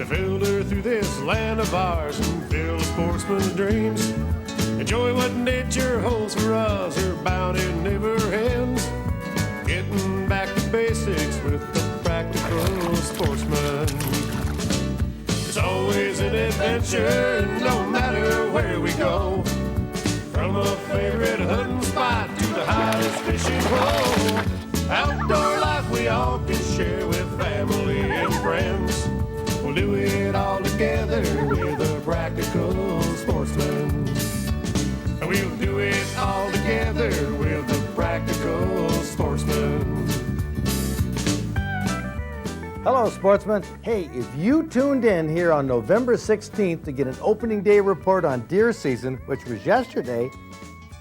filter through this land of ours and fill a sportsman's dreams. Enjoy what nature holds for us, her bounty never ends. Getting back to basics with the practical sportsman. It's always an adventure, no matter where we go. From a favorite hunting spot to the hottest fishing hole. Outdoor life we all can share with family and friends. We'll do it all together with a practical sportsman. We'll do it all together with a practical sportsman. Hello, sportsmen. Hey, if you tuned in here on November 16th to get an opening day report on deer season, which was yesterday,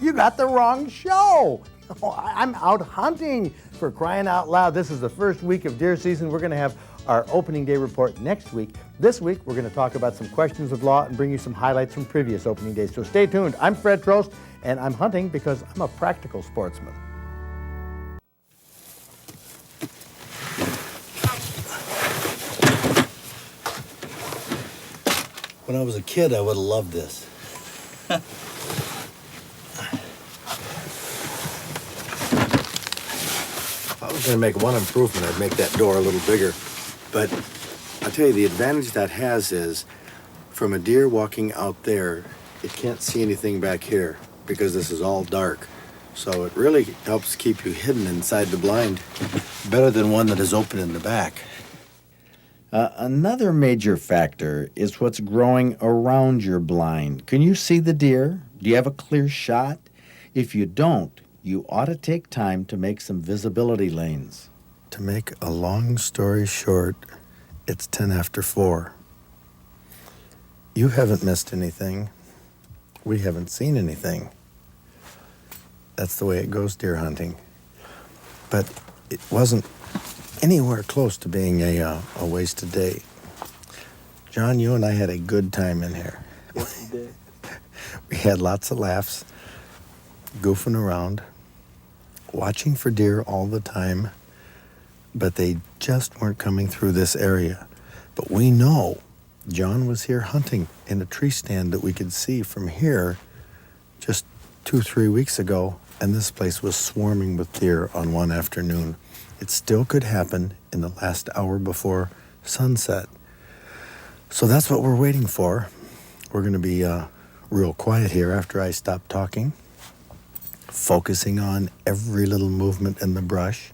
you got the wrong show. I'm out hunting, for crying out loud. This is the first week of deer season. We're going to have our opening day report next week. This week, we're going to talk about some questions of law and bring you some highlights from previous opening days. So stay tuned. I'm Fred Trost, and I'm hunting because I'm a practical sportsman. When I was a kid, I would have loved this. If I was going to make one improvement, I'd make that door a little bigger. But I'll tell you, the advantage that has is, from a deer walking out there, it can't see anything back here because this is all dark. So it really helps keep you hidden inside the blind, better than one that is open in the back. Another major factor is what's growing around your blind. Can you see the deer? Do you have a clear shot? If you don't, you ought to take time to make some visibility lanes. To make a long story short, it's 10 after 4. You haven't missed anything. We haven't seen anything. That's the way it goes deer hunting. But it wasn't anywhere close to being a wasted day. John, you and I had a good time in here. Yes, we did. We had lots of laughs, goofing around, watching for deer all the time, but they just weren't coming through this area. But we know John was here hunting in a tree stand that we could see from here just 2-3 weeks ago, and this place was swarming with deer on one afternoon. It still could happen in the last hour before sunset. So that's what we're waiting for. We're going to be real quiet here after I stop talking, focusing on every little movement in the brush.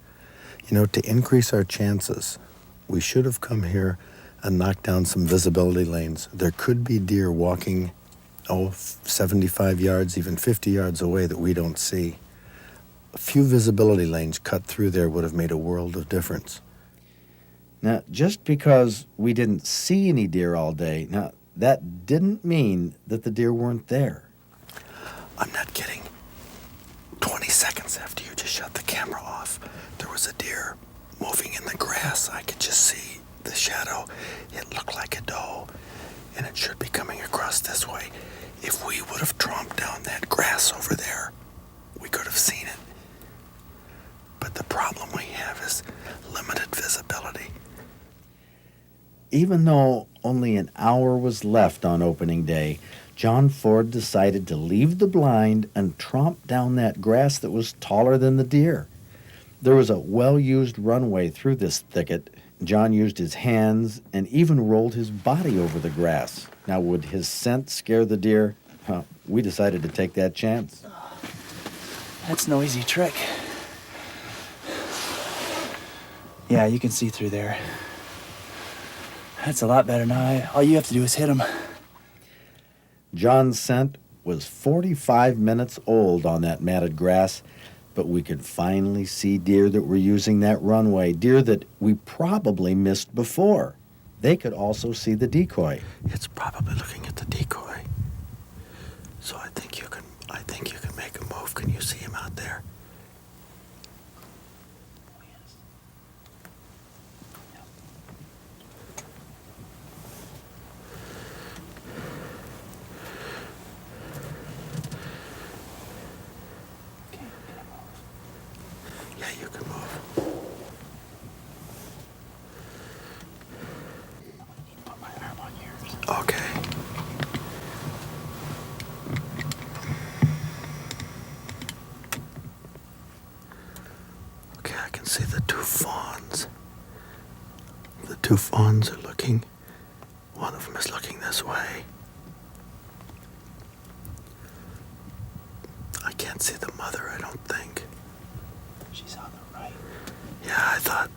You know, to increase our chances, we should have come here and knocked down some visibility lanes. There could be deer walking, 75 yards, even 50 yards away that we don't see. A few visibility lanes cut through there would have made a world of difference. Now, just because we didn't see any deer all day, now that didn't mean that the deer weren't there. I'm not kidding. 20 seconds after you just shut the camera off, there was a deer moving in the grass. I could just see the shadow. It looked like a doe, and it should be coming across this way. If we would have tromped down that grass over there, we could have seen it. But the problem we have is limited visibility. Even though only an hour was left on opening day, John Ford decided to leave the blind and tromp down that grass that was taller than the deer. There was a well-used runway through this thicket. John used his hands and even rolled his body over the grass. Now, would his scent scare the deer? We decided to take that chance. That's no easy trick. Yeah, you can see through there. That's a lot better now. All you have to do is hit him. John's scent was 45 minutes old on that matted grass, but we could finally see deer that were using that runway, deer that we probably missed before. They could also see the decoy. It's probably looking at the decoy. So I think you can make a move. Can you see him out there? Yeah, you can move. Put my arm Okay. Okay, I can see the two fawns. The two fawns are looking. One of them is looking this way. I can't see the mother, I don't think. She's on the right. Yeah, I thought.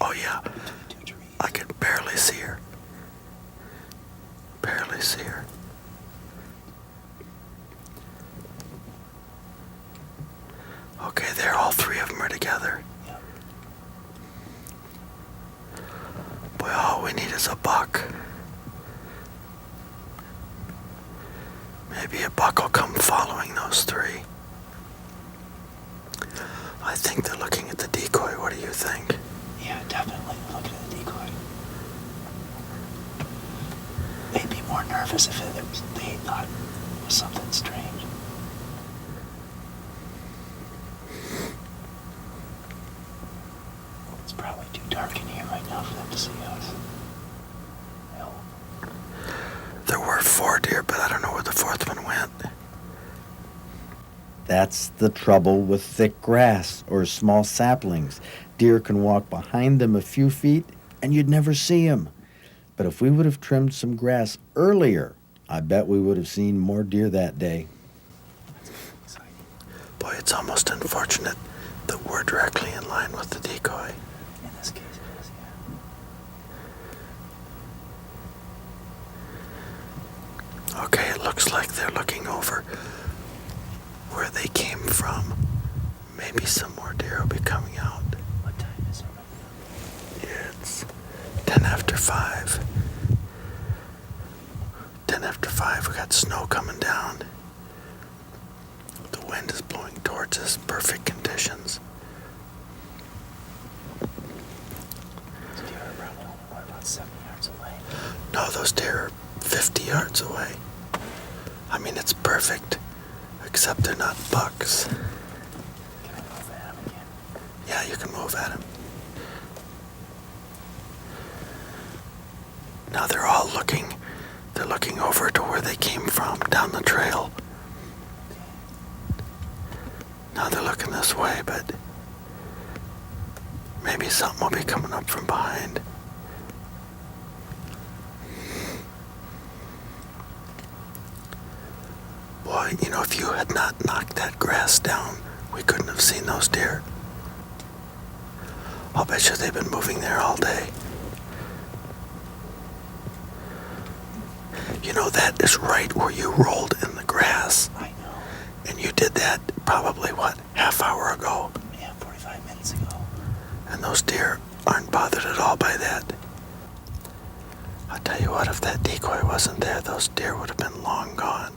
Oh, yeah. Between 2 trees. I can barely see her. Barely see her. Okay, there, all three of them are together. Yep. Boy, all we need is a buck. Maybe a buck will come following those three. I think they're looking at the decoy. What do you think? Yeah, definitely. Look at the decoy. They'd be more nervous if they thought it was something strange. It's probably too dark in here right now for them to see us. Hell. There were 4 deer, but I don't know where the 4th one went. That's the trouble with thick grass or small saplings. Deer can walk behind them a few feet and you'd never see them. But if we would have trimmed some grass earlier, I bet we would have seen more deer that day. Boy, it's almost unfortunate that we're directly in line with the decoy. In this case, it is, yeah. Okay, it looks like they're looking over where they came from. Maybe some more deer will be coming out. What time is it? It's 10 after 5. 10 after 5, we got snow coming down. The wind is blowing towards us, perfect conditions. These deer are probably only about 7 yards away. No, those deer are 50 yards away. I mean, it's perfect, except they're not bucks. Can I move at him again? Yeah, you can move at them. Now they're all looking. They're looking over to where they came from, down the trail. Now they're looking this way, but maybe something will be coming up from behind. Boy, you know, if you had not knocked that grass down, we couldn't have seen those deer. I'll bet you they've been moving there all day. You know, that is right where you rolled in the grass. I know. And you did that probably, what, half hour ago? Yeah, 45 minutes ago. And those deer aren't bothered at all by that. I'll tell you what, if that decoy wasn't there, those deer would have been long gone.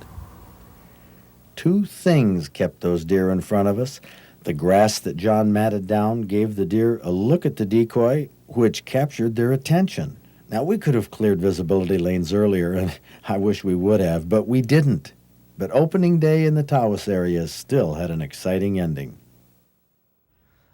2 things kept those deer in front of us. The grass that John matted down gave the deer a look at the decoy, which captured their attention. Now, we could have cleared visibility lanes earlier, and I wish we would have, but we didn't. But opening day in the Tawas area still had an exciting ending.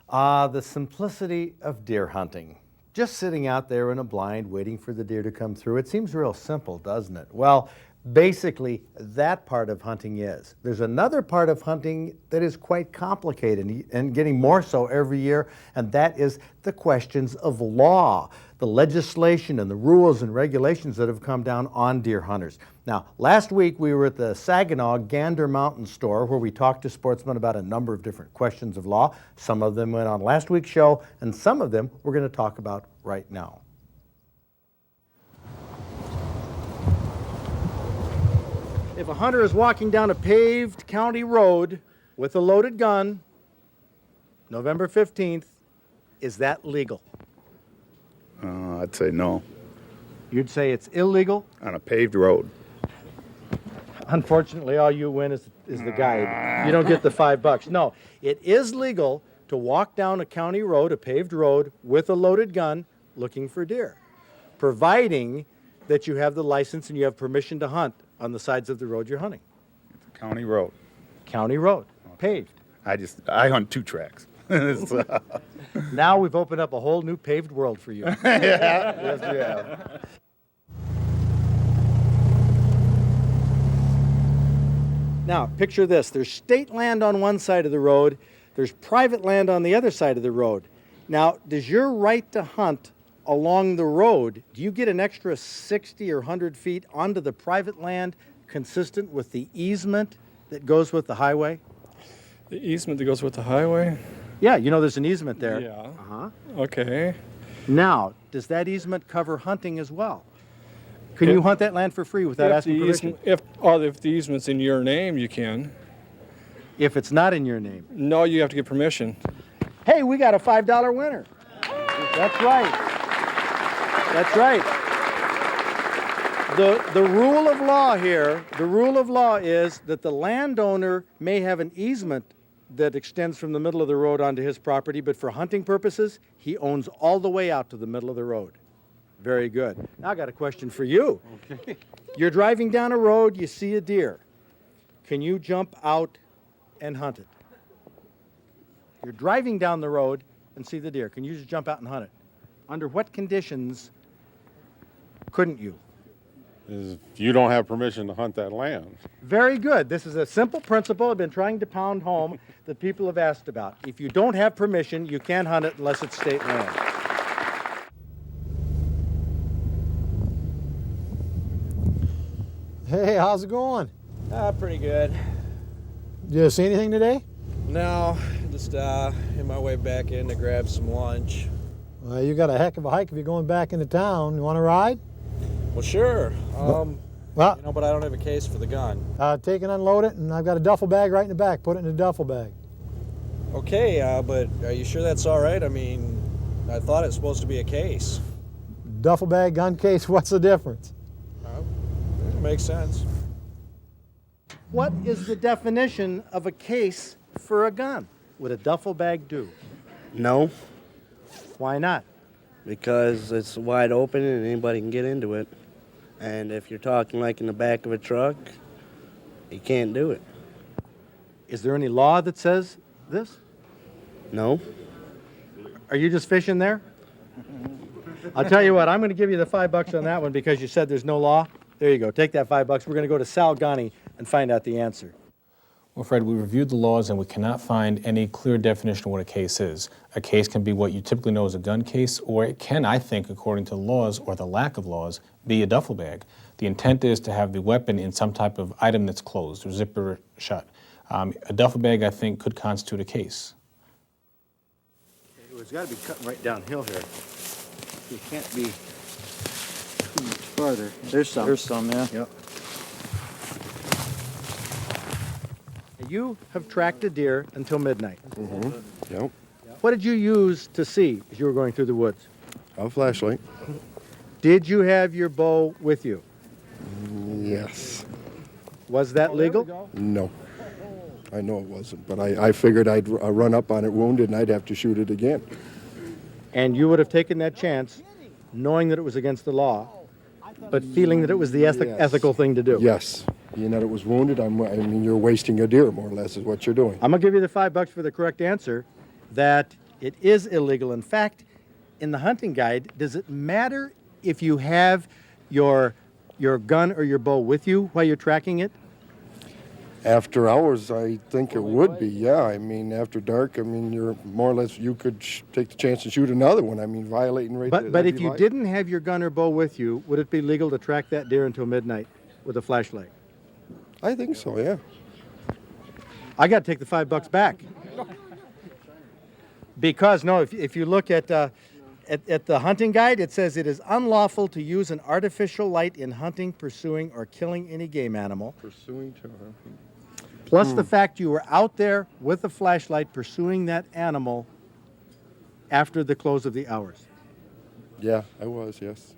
The simplicity of deer hunting. Just sitting out there in a blind waiting for the deer to come through. It seems real simple, doesn't it? Well, basically, that part of hunting is. There's another part of hunting that is quite complicated and getting more so every year, and that is the questions of law, the legislation and the rules and regulations that have come down on deer hunters. Now, last week we were at the Saginaw Gander Mountain store where we talked to sportsmen about a number of different questions of law. Some of them went on last week's show, and some of them we're going to talk about right now. If a hunter is walking down a paved county road with a loaded gun, November 15th, is that legal? I'd say no. You'd say it's illegal? On a paved road. Unfortunately, all you win is the guide. You don't get the $5. No, it is legal to walk down a county road, a paved road, with a loaded gun looking for deer, providing that you have the license and you have permission to hunt on the sides of the road you're hunting. It's a county road. County road, paved. I hunt 2 tracks. Now we've opened up a whole new paved world for you. Yes, we have. Now, picture this. There's state land on one side of the road. There's private land on the other side of the road. Now, does your right to hunt along the road, do you get an extra 60 or 100 feet onto the private land consistent with the easement that goes with the highway? The easement that goes with the highway? Yeah, you know there's an easement there. Yeah. Uh-huh. Okay. Now, does that easement cover hunting as well? Can you hunt that land for free without asking permission? If the easement's in your name, you can. If it's not in your name. No, you have to get permission. Hey, we got a $5 winner. That's right. That's right. The rule of law here, the rule of law is that the landowner may have an easement that extends from the middle of the road onto his property, but for hunting purposes, he owns all the way out to the middle of the road. Very good. Now I got a question for you. Okay. You're driving down a road, you see a deer. Can you jump out and hunt it? You're driving down the road and see the deer. Can you just jump out and hunt it? Under what conditions couldn't you? Is if you don't have permission to hunt that land. Very good. This is a simple principle I've been trying to pound home that people have asked about. If you don't have permission, you can't hunt it unless it's state land. Hey, how's it going? Pretty good. Did you see anything today? No, just in my way back in to grab some lunch. Well, you got a heck of a hike if you're going back into town. You want to ride? Well, sure. Well, But I don't have a case for the gun. take and unload it, and I've got a duffel bag right in the back. Put it in the duffel bag. Okay, but are you sure that's all right? I mean, I thought it's supposed to be a case. Duffel bag, gun case, what's the difference? It makes sense. What is the definition of a case for a gun? Would a duffel bag do? No, Why not? because it's wide open and anybody can get into it. And if you're talking like in the back of a truck, you can't do it. Is there any law that says this? No. Are you just fishing there? I'll tell you what, I'm going to give you the $5 on that one because you said there's no law. There you go. Take that $5. We're going to go to Sal Ghani and find out the answer. Well, Fred, we reviewed the laws and we cannot find any clear definition of what a case is. A case can be what you typically know as a gun case, or it can, I think, according to the laws or the lack of laws, be a duffel bag. The intent is to have the weapon in some type of item that's closed or zipper shut. A duffel bag, I think, could constitute a case. It's got to be cutting right downhill here. It can't be too much farther. There's some. There's some, yeah. Yep. You have tracked a deer until midnight. Mm-hmm. Yep. What did you use to see as you were going through the woods? A flashlight. Did you have your bow with you? Yes. Was that legal? No. I know it wasn't, but I figured I'd run up on it wounded and I'd have to shoot it again. And you would have taken that chance knowing that it was against the law, but feeling that it was the Yes. ethical thing to do? Yes. Being that it was wounded, I mean, you're wasting a deer, more or less, is what you're doing. I'm going to give you the $5 for the correct answer, that it is illegal. In fact, in the hunting guide, does it matter if you have your gun or your bow with you while you're tracking it? After hours, I think it would be, yeah. I mean, after dark, I mean, you're more or less, you could take the chance to shoot another one. I mean, violating right there. But if you didn't have your gun or bow with you, would it be legal to track that deer until midnight with a flashlight? I think so, yeah. I got to take the $5 back. Because, no, if you look at the hunting guide, it says it is unlawful to use an artificial light in hunting, pursuing, or killing any game animal. Pursuing to Plus the fact you were out there with a flashlight pursuing that animal after the close of the hours. Yeah, I was, yes.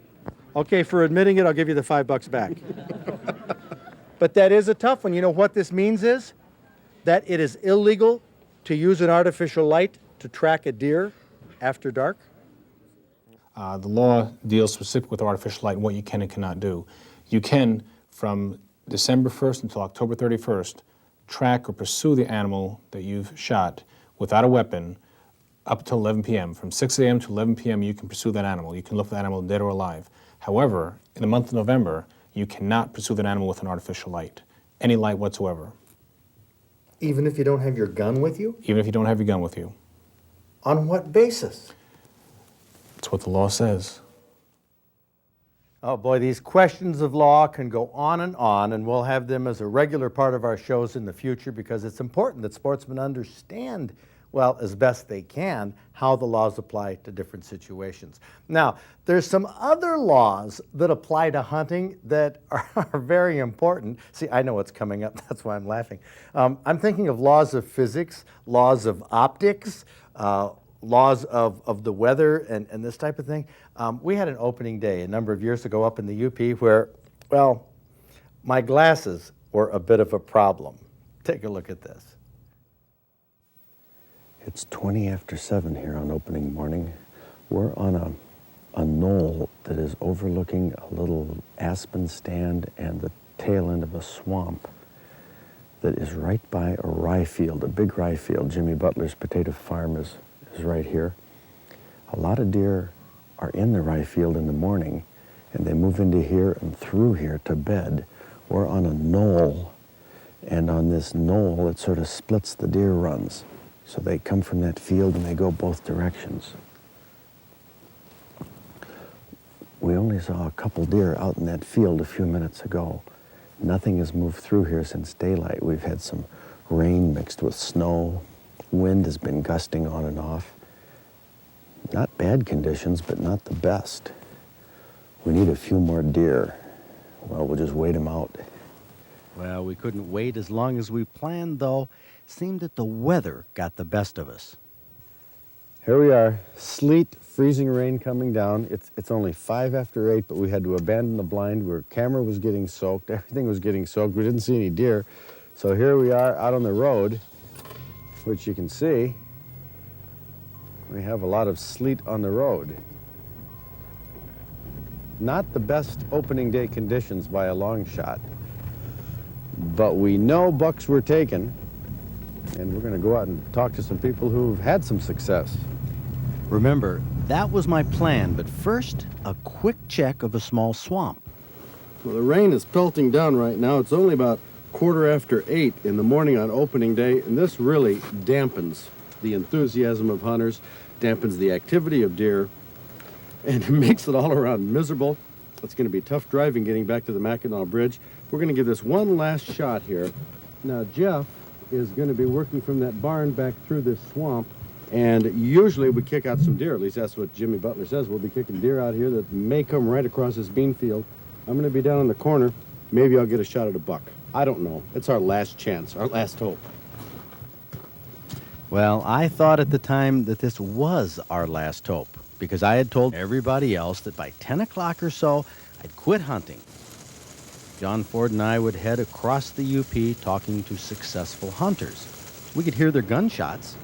Okay, for admitting it, I'll give you the $5 back. But that is a tough one. You know what this means is that it is illegal to use an artificial light to track a deer after dark. The law deals specifically with artificial light and what you can and cannot do. You can, from December 1st until October 31st, track or pursue the animal that you've shot without a weapon up until 11 p.m. From 6 a.m. to 11 p.m. you can pursue that animal. You can look for the animal dead or alive. However, in the month of November, you cannot pursue that animal with an artificial light, any light whatsoever. Even if you don't have your gun with you? Even if you don't have your gun with you. On what basis? That's what the law says. Oh boy, these questions of law can go on, and we'll have them as a regular part of our shows in the future because it's important that sportsmen understand, well, as best they can, how the laws apply to different situations. Now, there's some other laws that apply to hunting that are very important. See, I know what's coming up, that's why I'm laughing. I'm thinking of laws of physics, laws of optics, laws of the weather and this type of thing. We had an opening day a number of years ago up in the UP where, well, my glasses were a bit of a problem. Take a look at this. It's 20 after 7 here on opening morning. We're on a knoll that is overlooking a little aspen stand and the tail end of a swamp that is right by a rye field, a big rye field. Jimmy Butler's potato farm is right here. A lot of deer are in the rye field in the morning and they move into here and through here to bed. We're on a knoll, and on this knoll it sort of splits the deer runs. So they come from that field and they go both directions. We only saw a couple deer out in that field a few minutes ago. Nothing has moved through here since daylight. We've had some rain mixed with snow. Wind has been gusting on and off. Not bad conditions, but not the best. We need a few more deer. Well, we'll just wait them out. Well, we couldn't wait as long as we planned, though. Seemed that the weather got the best of us. Here we are, sleet, freezing rain coming down. It's only 5 after 8, but we had to abandon the blind. Our camera was getting soaked, everything was getting soaked. We didn't see any deer. So here we are out on the road, which you can see. We have a lot of sleet on the road. Not the best opening day conditions by a long shot, but we know bucks were taken, and we're going to go out and talk to some people who've had some success. Remember, that was my plan, but first, a quick check of a small swamp. Well, the rain is pelting down right now. It's only about 8:15 in the morning on opening day, and this really dampens the enthusiasm of hunters, dampens the activity of deer, and it makes it all around miserable. It's going to be tough driving getting back to the Mackinac Bridge. We're going to give this one last shot here. Now, Jeff is going to be working from that barn back through this swamp, and usually we kick out some deer. At least that's what Jimmy Butler says. We'll be kicking deer out here that may come right across this bean field. I'm going to be down in the corner. Maybe I'll get a shot at a buck. I don't know. It's our last chance, our last hope. Well, I thought at the time that this was our last hope, because I had told everybody else that by 10 o'clock or so, I'd quit hunting. John Ford and I would head across the UP talking to successful hunters. We could hear their gunshots.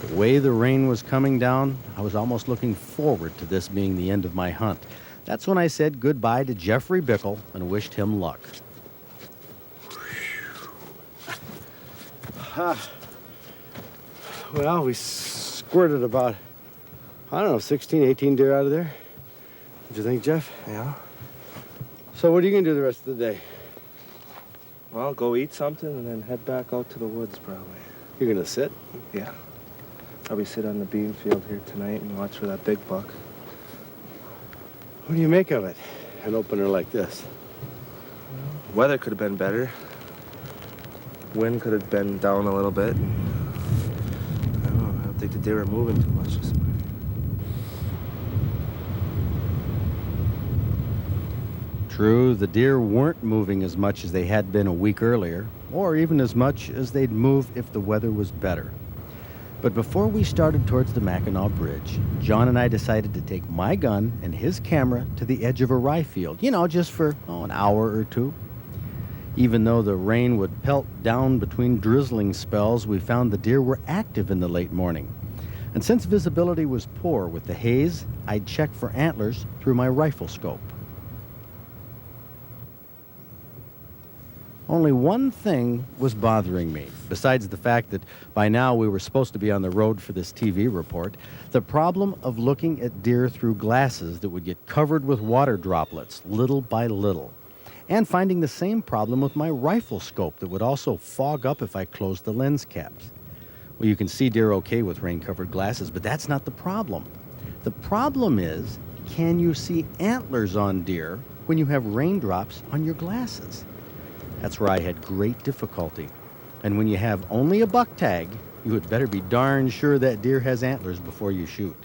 The way the rain was coming down, I was almost looking forward to this being the end of my hunt. That's when I said goodbye to Jeffrey Bickle and wished him luck. Well, we squirted about, 16, 18 deer out of there. What'd you think, Jeff? Yeah. So what are you going to do the rest of the day? Well, go eat something and then head back out to the woods probably. You're going to sit? Yeah. Probably sit on the bean field here tonight and watch for that big buck. What do you make of it, an opener like this? Weather could have been better. Wind could have been down a little bit. I don't think the deer are moving too much this morning. True, the deer weren't moving as much as they had been a week earlier, or even as much as they'd move if the weather was better. But before we started towards the Mackinac Bridge, John and I decided to take my gun and his camera to the edge of a rye field, just for an hour or two. Even though the rain would pelt down between drizzling spells, we found the deer were active in the late morning. And since visibility was poor with the haze, I'd check for antlers through my rifle scope. Only one thing was bothering me, besides the fact that by now we were supposed to be on the road for this TV report, the problem of looking at deer through glasses that would get covered with water droplets little by little, and finding the same problem with my rifle scope that would also fog up if I closed the lens caps. Well, you can see deer okay with rain-covered glasses, but that's not the problem. The problem is, can you see antlers on deer when you have raindrops on your glasses? That's where I had great difficulty. And when you have only a buck tag, you had better be darn sure that deer has antlers before you shoot.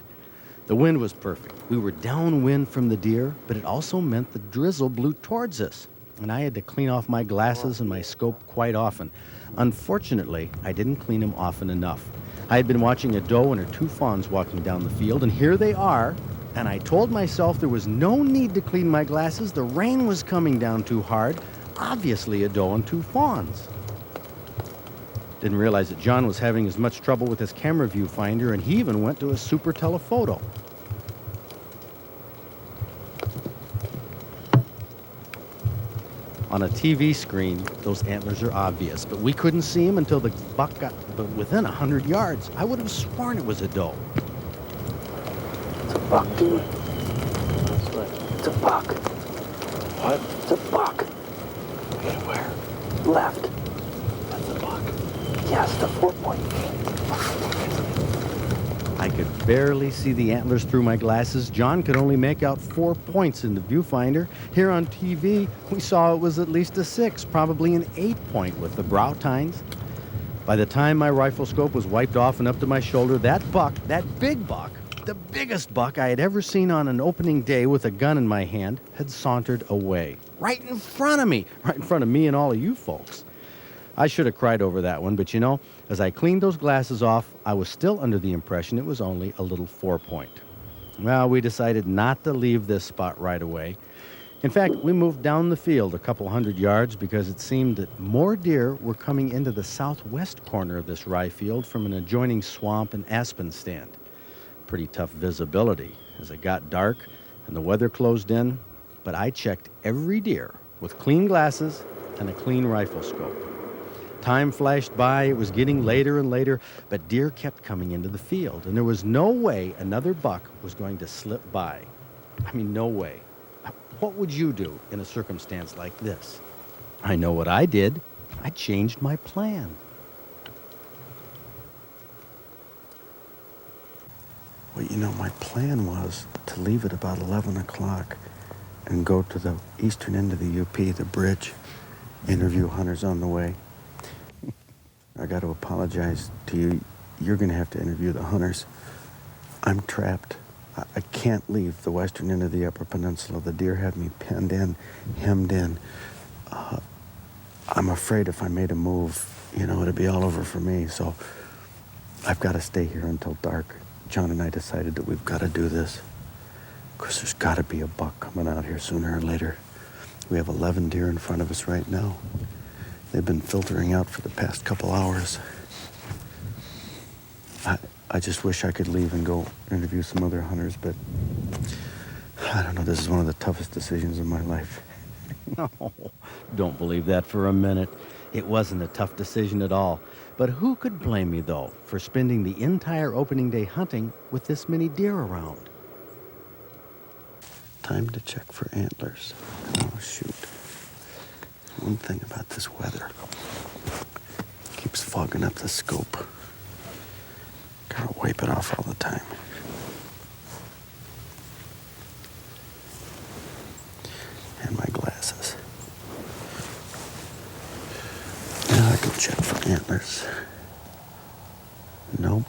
The wind was perfect. We were downwind from the deer, but it also meant the drizzle blew towards us, and I had to clean off my glasses and my scope quite often. Unfortunately, I didn't clean them often enough. I had been watching a doe and her 2 fawns walking down the field, and here they are, and I told myself there was no need to clean my glasses. The rain was coming down too hard. Obviously a doe and 2 fawns. Didn't realize that John was having as much trouble with his camera viewfinder, and he even went to a super telephoto. On a TV screen, those antlers are obvious, but we couldn't see them until the buck got within 100 yards. I would have sworn it was a doe. It's a buck, dude. It's a buck. What? It's a buck. Okay, where? Left. That's a buck. Yes, the 4-point. I could barely see the antlers through my glasses. John could only make out 4 points in the viewfinder. Here on TV, we saw it was at least a 6, probably an 8-point with the brow tines. By the time my rifle scope was wiped off and up to my shoulder, that buck, that big buck, the biggest buck I had ever seen on an opening day with a gun in my hand, had sauntered away. Right in front of me and all of you folks. I should have cried over that one, but you know, as I cleaned those glasses off, I was still under the impression it was only a little 4-point. Well, we decided not to leave this spot right away. In fact, we moved down the field a couple 100 yards because it seemed that more deer were coming into the southwest corner of this rye field from an adjoining swamp and aspen stand. Pretty tough visibility as it got dark and the weather closed in, but I checked every deer with clean glasses and a clean rifle scope. Time flashed by, it was getting later and later, but deer kept coming into the field, and there was no way another buck was going to slip by. I mean, no way. What would you do in a circumstance like this? I know what I did. I changed my plan. Well, you know, my plan was to leave at about 11 o'clock and go to the eastern end of the UP, the bridge, interview hunters on the way. I got to apologize to you. You're going to have to interview the hunters. I'm trapped. I can't leave the western end of the Upper Peninsula. The deer have me penned in, hemmed in. I'm afraid if I made a move, you know, it'd be all over for me. So I've got to stay here until dark. John and I decided that we've got to do this. Of course, there's got to be a buck coming out here sooner or later. We have 11 deer in front of us right now. They've been filtering out for the past couple hours. I just wish I could leave and go interview some other hunters, but I don't know, this is one of the toughest decisions of my life. No, don't believe that for a minute. It wasn't a tough decision at all. But who could blame me, though, for spending the entire opening day hunting with this many deer around? Time to check for antlers. Oh, shoot. One thing about this weather. Keeps fogging up the scope. Gotta wipe it off all the time. And my glasses. Now I can check for antlers. Nope.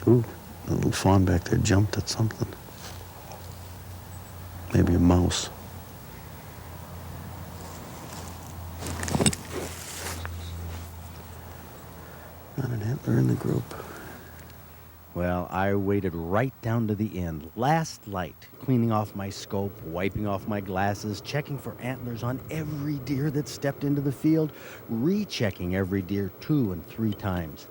Ooh, the little fawn back there jumped at something. Maybe a mouse. Not an antler in the group. Well, I waited right down to the end, last light, cleaning off my scope, wiping off my glasses, checking for antlers on every deer that stepped into the field, rechecking every deer 2 and 3 times.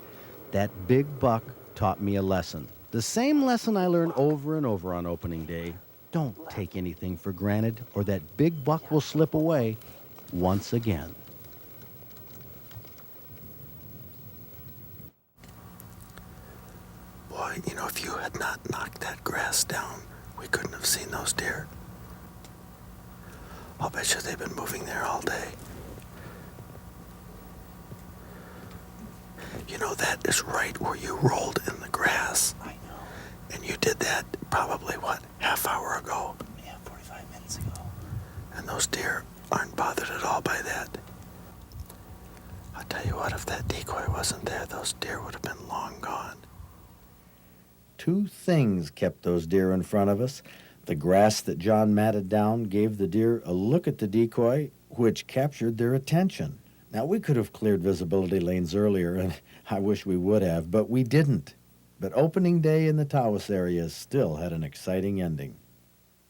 That big buck taught me a lesson. The same lesson I learned over and over on opening day. Don't take anything for granted, or that big buck will slip away once again. Boy, you know, if you had not knocked that grass down, we couldn't have seen those deer. I'll bet you they've been moving there all day. You know, that is right where you rolled in the grass. I know. And you did that probably, what, half hour ago? Yeah, 45 minutes ago. And those deer aren't bothered at all by that. I'll tell you what, if that decoy wasn't there, those deer would have been long gone. Two things kept those deer in front of us. The grass that John matted down gave the deer a look at the decoy, which captured their attention. Now, we could have cleared visibility lanes earlier, and I wish we would have, but we didn't. But opening day in the Taos area still had an exciting ending.